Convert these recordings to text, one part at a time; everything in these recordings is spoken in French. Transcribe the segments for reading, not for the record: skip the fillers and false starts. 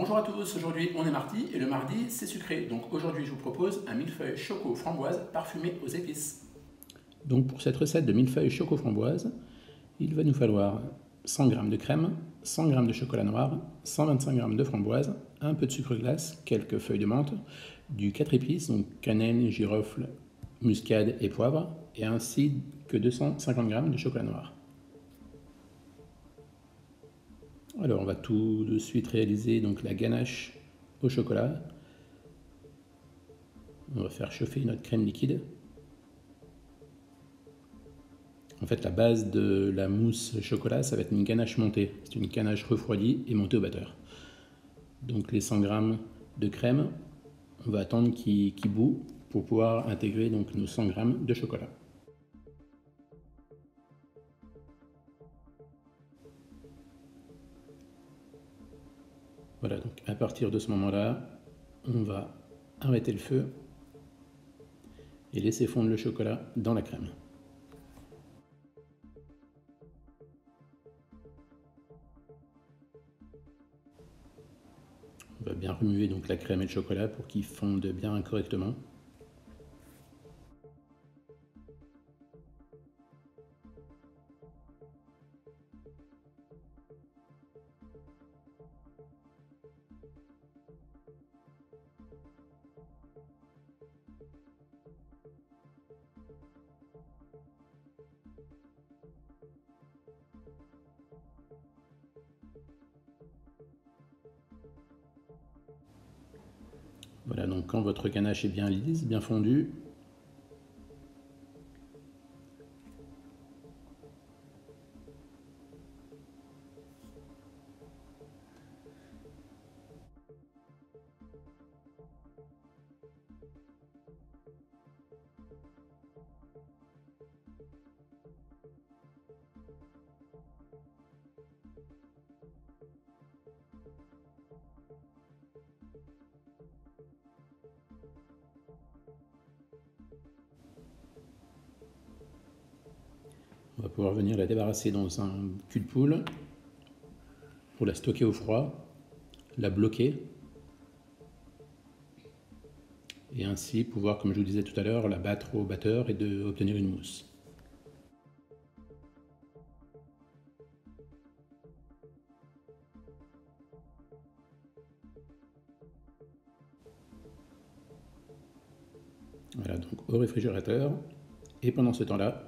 Bonjour à tous, aujourd'hui on est mardi et le mardi c'est sucré. Donc aujourd'hui je vous propose un millefeuille choco framboise parfumé aux épices. Donc pour cette recette de millefeuille choco framboise, il va nous falloir 100 g de crème, 100 g de chocolat noir, 125 g de framboise, un peu de sucre glace, quelques feuilles de menthe, du 4 épices, donc cannelle, girofle, muscade et poivre, et ainsi que 250 g de chocolat noir. Alors on va tout de suite réaliser donc la ganache au chocolat. On va faire chauffer notre crème liquide. En fait, la base de la mousse chocolat, ça va être une ganache montée. C'est une ganache refroidie et montée au batteur. Donc les 100 g de crème, on va attendre qu'il bout pour pouvoir intégrer donc nos 100 g de chocolat. Voilà, donc à partir de ce moment-là, on va arrêter le feu et laisser fondre le chocolat dans la crème. On va bien remuer donc la crème et le chocolat pour qu'ils fondent bien correctement. Voilà, donc quand votre ganache est bien lisse, bien fondue, on va pouvoir venir la débarrasser dans un cul de poule pour la stocker au froid, la bloquer et ainsi pouvoir, comme je vous disais tout à l'heure, la battre au batteur et obtenir une mousse. Voilà, donc au réfrigérateur. Et pendant ce temps-là,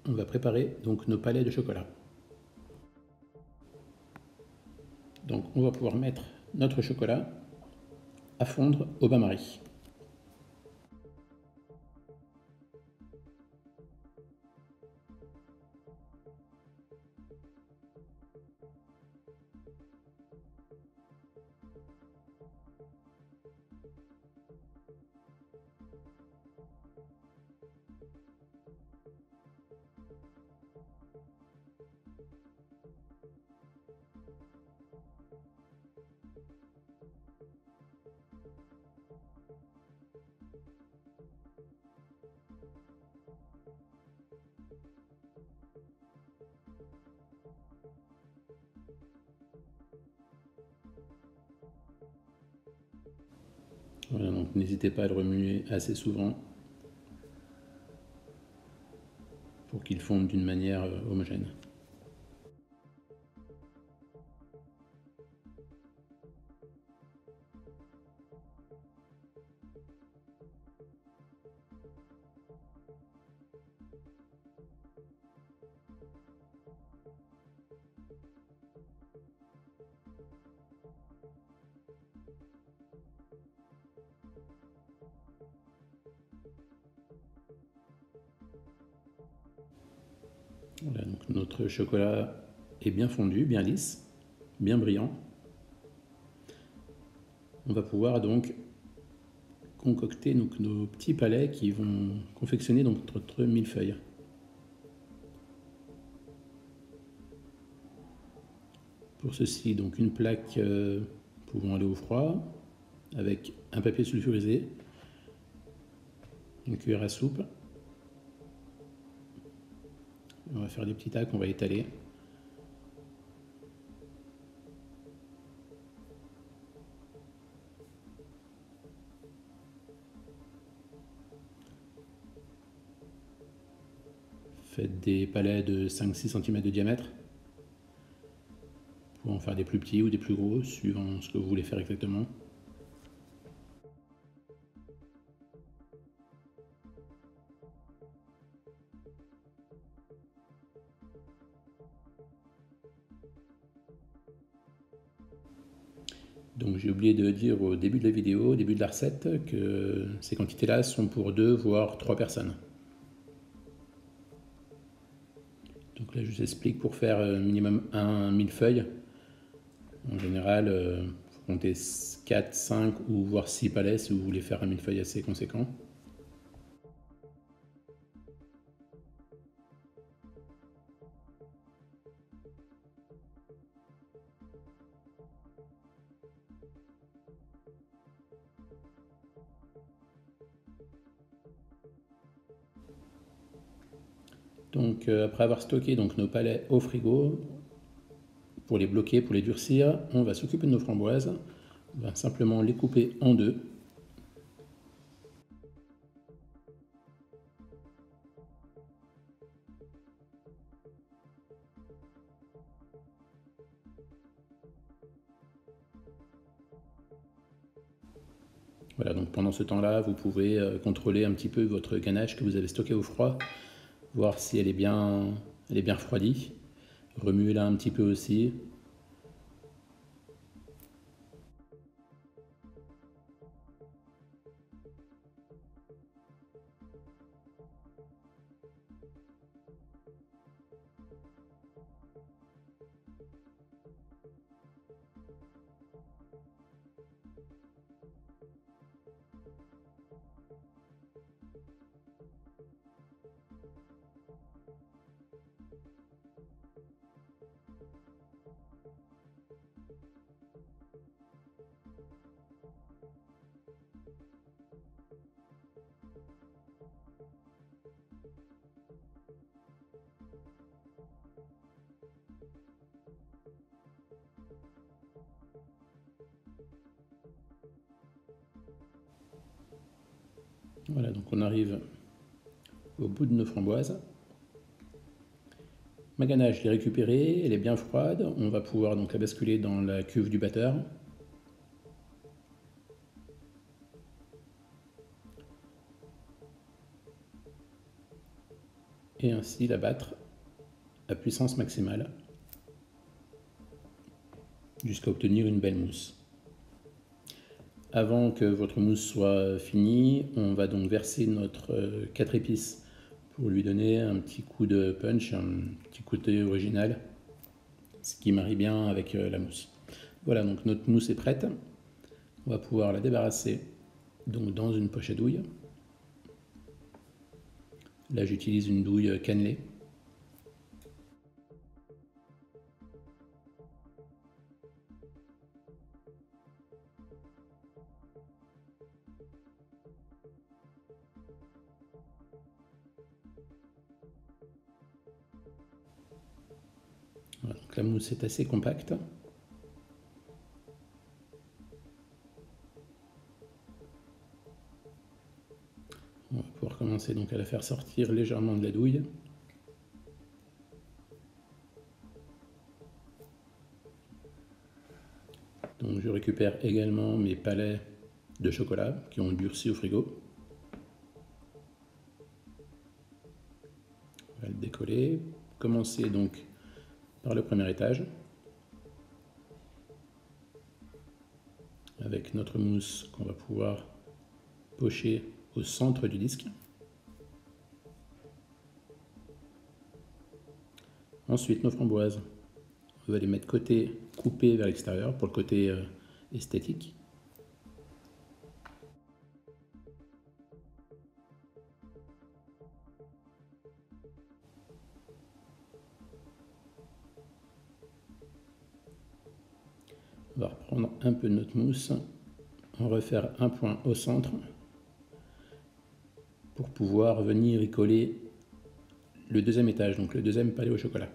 on va préparer donc nos palets de chocolat. Donc on va pouvoir mettre notre chocolat à fondre au bain-marie. Voilà, donc n'hésitez pas à le remuer assez souvent pour qu'il fonde d'une manière homogène. Voilà, donc notre chocolat est bien fondu, bien lisse, bien brillant. On va pouvoir donc concocter donc nos petits palets qui vont confectionner donc notre millefeuille. Pour ceci, donc une plaque pouvant aller au froid avec un papier sulfurisé, une cuillère à soupe. On va faire des petits tas qu'on va étaler. Faites des palets de 5-6 cm de diamètre. Vous pouvez en faire des plus petits ou des plus gros, suivant ce que vous voulez faire exactement. Donc j'ai oublié de dire au début de la vidéo, au début de la recette, que ces quantités-là sont pour 2 voire 3 personnes. Donc là je vous explique, pour faire minimum un millefeuille, en général, il faut compter 4, 5 ou voire 6 palets si vous voulez faire un millefeuille assez conséquent. Donc après avoir stocké donc, nos palets au frigo, pour les bloquer, pour les durcir, on va s'occuper de nos framboises. On va simplement les couper en deux. Voilà, donc pendant ce temps-là, vous pouvez contrôler un petit peu votre ganache que vous avez stocké au froid, voir si elle est bien refroidie. Remuez-la un petit peu aussi. Voilà, donc on arrive au bout de nos framboises. Ma ganache, je l'ai récupérée, elle est bien froide. On va pouvoir donc la basculer dans la cuve du batteur. Et ainsi la battre à puissance maximale jusqu'à obtenir une belle mousse. Avant que votre mousse soit finie, on va donc verser notre 4 épices pour lui donner un petit coup de punch, un petit côté original, ce qui marie bien avec la mousse. Voilà, donc notre mousse est prête. On va pouvoir la débarrasser donc dans une poche à douille. Là, j'utilise une douille cannelée. Voilà, donc la mousse est assez compacte. On va pouvoir commencer donc à la faire sortir légèrement de la douille. Donc je récupère également mes palets de chocolat qui ont durci au frigo. On va le décoller. Commencer donc par le premier étage avec notre mousse qu'on va pouvoir pocher au centre du disque. Ensuite, nos framboises, on va les mettre côté coupé vers l'extérieur pour le côté esthétique. On va reprendre un peu de notre mousse, on va refaire un point au centre pour pouvoir venir y coller le deuxième étage, donc le deuxième palais au chocolat.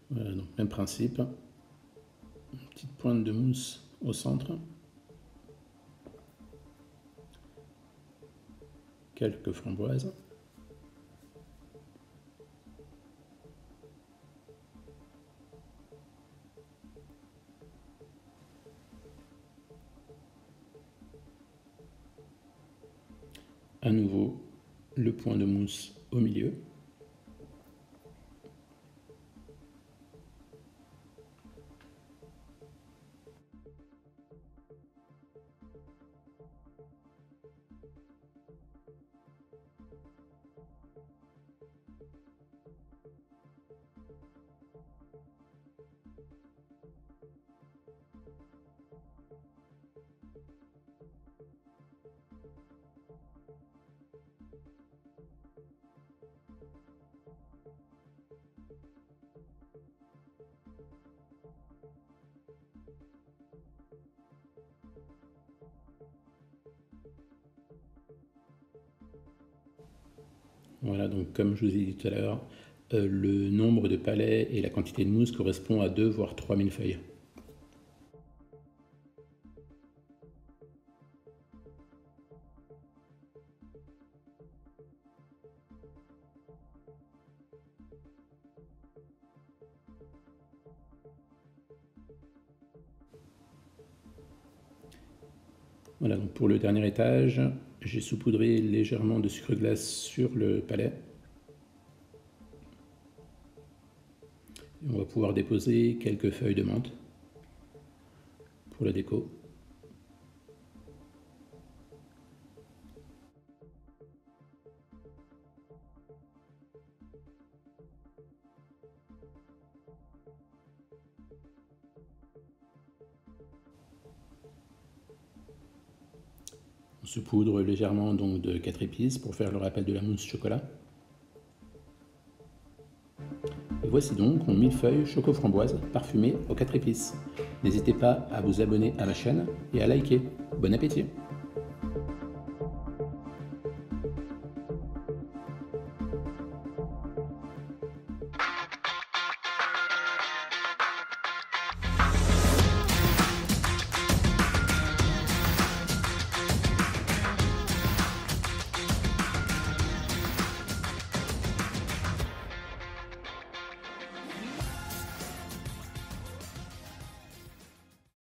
Voilà, donc même principe. Une petite pointe de mousse au centre. Quelques framboises. À nouveau, le point de mousse au milieu. Voilà, donc comme je vous ai dit tout à l'heure, le nombre de palets et la quantité de mousse correspond à 2 voire 3 millefeuilles. Voilà, donc pour le dernier étage, j'ai saupoudré légèrement de sucre glace sur le palais. Et on va pouvoir déposer quelques feuilles de menthe pour la déco. On saupoudre légèrement donc de 4 épices pour faire le rappel de la mousse chocolat. Et voici donc mon millefeuille choco-framboise parfumé aux 4 épices. N'hésitez pas à vous abonner à ma chaîne et à liker. Bon appétit!